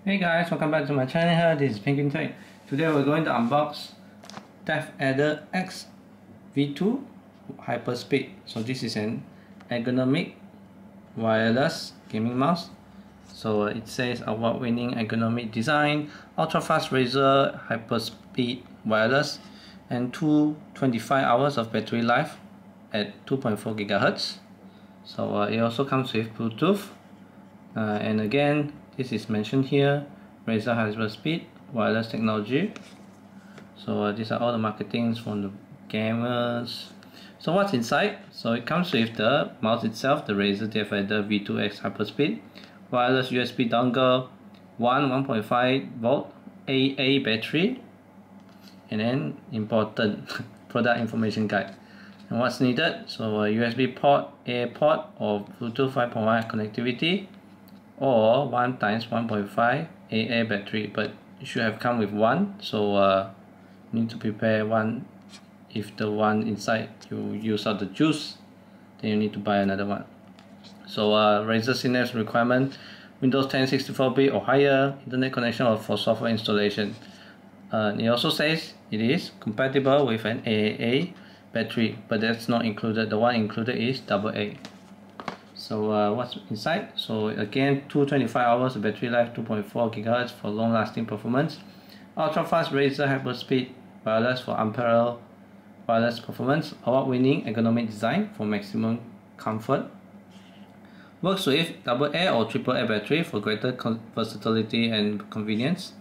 Hey guys, welcome back to my channel here. This is Penguin Tech. Today we're going to unbox Deathadder V2 Hyperspeed. So this is an ergonomic wireless gaming mouse. So it says award-winning ergonomic design, ultra-fast Razer Hyperspeed wireless, and 25 hours of battery life at 2.4 GHz. So it also comes with Bluetooth, and again, this is mentioned here, Razer Hyperspeed wireless technology. So these are all the marketings from the gamers. So what's inside? So it comes with the mouse itself, the Razer Deathadder V2X Hyperspeed, wireless USB dongle, 1.5 volt AA battery, and then important product information guide. And what's needed? So a USB port, A port, or Bluetooth 5.1 connectivity, or 1 times 1.5 AA battery, but it should have come with one, so need to prepare one. If the one inside you use up the juice, then you need to buy another one. So Razer Synapse requirement: Windows 10 64-bit or higher, internet connection or for software installation. It also says it is compatible with an AAA battery, but that's not included. The one included is AA. So what's inside? So again, 225 hours of battery life, 2.4 GHz for long lasting performance, ultra fast Razer Hyperspeed wireless for unparalleled wireless performance, award-winning ergonomic design for maximum comfort, works with AA or AAA battery for greater versatility and convenience.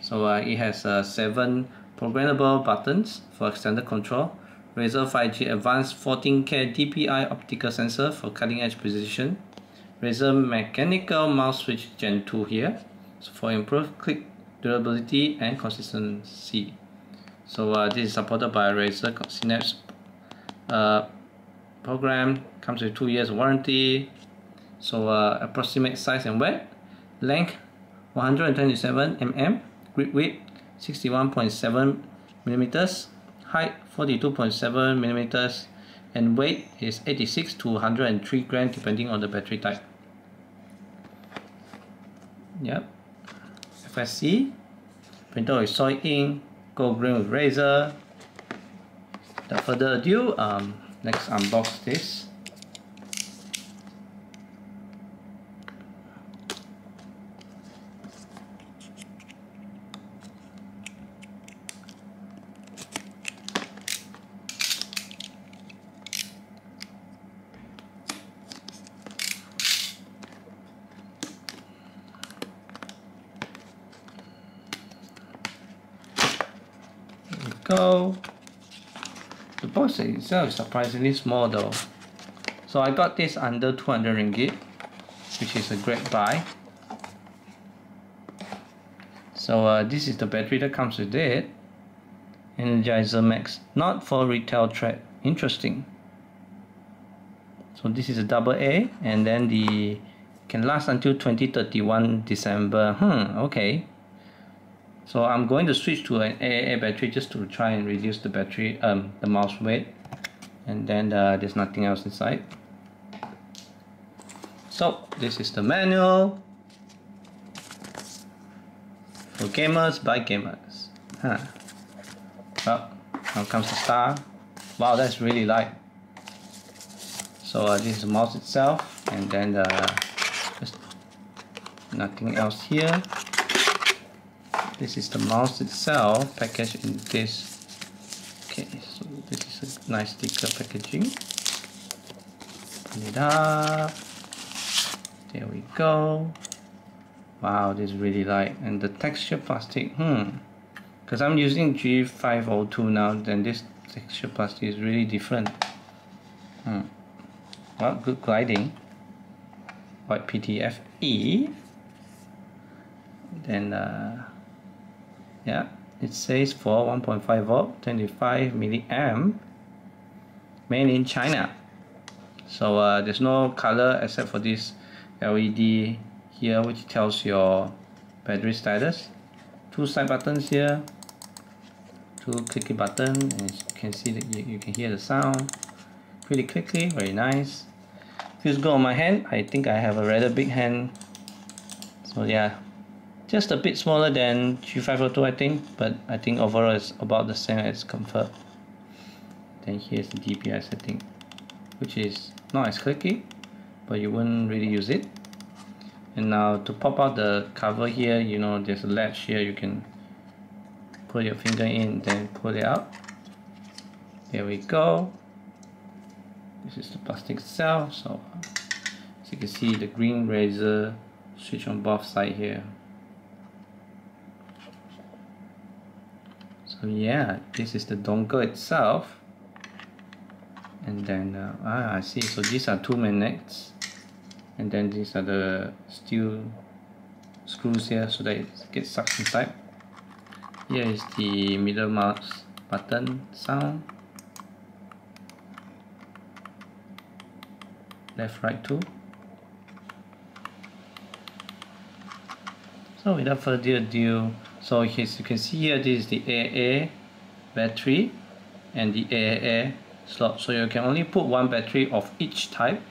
So it has 7 programmable buttons for extended control, Razer 5G Advanced 14K DPI optical sensor for cutting edge precision, Razer mechanical mouse switch Gen 2 here, so for improved click durability and consistency. So this is supported by Razer Synapse program, comes with 2 years warranty. So approximate size and weight: length 127 mm, grip width 61.7 mm, height 42.7 mm, and weight is 86 to 103 grams depending on the battery type. Yep. FSC, printer with soy ink, go green with Razer. Without further ado, let's unbox this. Go. The box itself is surprisingly small though. So I got this under 200 ringgit, which is a great buy. So this is the battery that comes with it. Energizer Max, not for retail trade. Interesting. So this is a AA, and then the can last until 2031 December. Okay. So I'm going to switch to an AAA battery just to try and reduce the battery, the mouse weight, and then there's nothing else inside. So this is the manual for gamers by gamers. Well, now comes the star. Wow, that's really light. So this is the mouse itself, and then just nothing else here. This is the mouse itself, packaged in this. Okay, so this is a nice sticker packaging. Open it up. There we go. Wow, this is really light, and the texture plastic. Because I'm using G502 now, then this texture plastic is really different. Well, good gliding. White PTFE. Then yeah, it says for 1.5 volt, 25 milliamp, made in China. So there's no color except for this LED here, which tells your battery status. 2 side buttons here, 2 clicky buttons, and you can see that you can hear the sound. Pretty clicky, very nice. Feels good on my hand. I think I have a rather big hand, so yeah, Just a bit smaller than G502 I think, but I think overall it's about the same as Comfort. Then here's the DPI setting, which is not as clicky, but you wouldn't really use it. And now to pop out the cover here, you know, there's a latch here, you can put your finger in, then pull it out. There we go. This is the plastic itself. So as you can see, the green Razer switch on both sides here. So yeah, this is the dongle itself. And then I see, so these are two magnets, and then these are the steel screws here so that it gets sucked inside. Here is the middle mouse button sound, left, right too. So without further ado, so as you can see here, this is the AA battery and the AAA slot. So you can only put one battery of each type,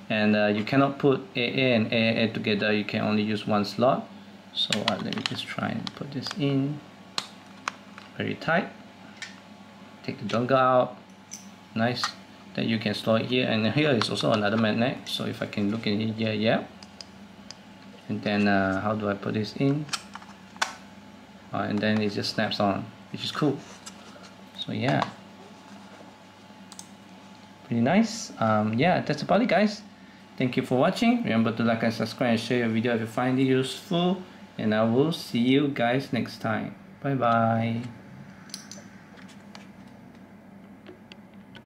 and you cannot put AA and AAA together. You can only use one slot. So let me just try and put this in very tight. Take the dongle out. Nice. Then you can store it here, and here is also another magnet. So if I can look in here, yeah. And then how do I put this in? And then it just snaps on, which is cool. So yeah, pretty nice. Yeah, that's about it, guys. Thank you for watching. Remember to like and subscribe and share your video if you find it useful, and I will see you guys next time. Bye bye.